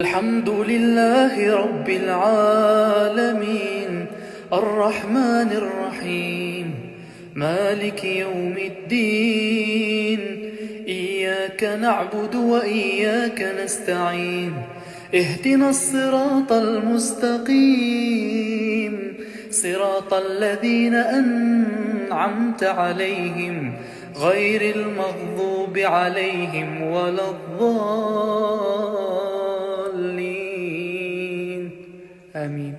الحمد لله رب العالمين الرحمن الرحيم مالك يوم الدين إياك نعبد وإياك نستعين اهدنا الصراط المستقيم صراط الذين أنعمت عليهم غير المغضوب عليهم ولا الضالين آمين.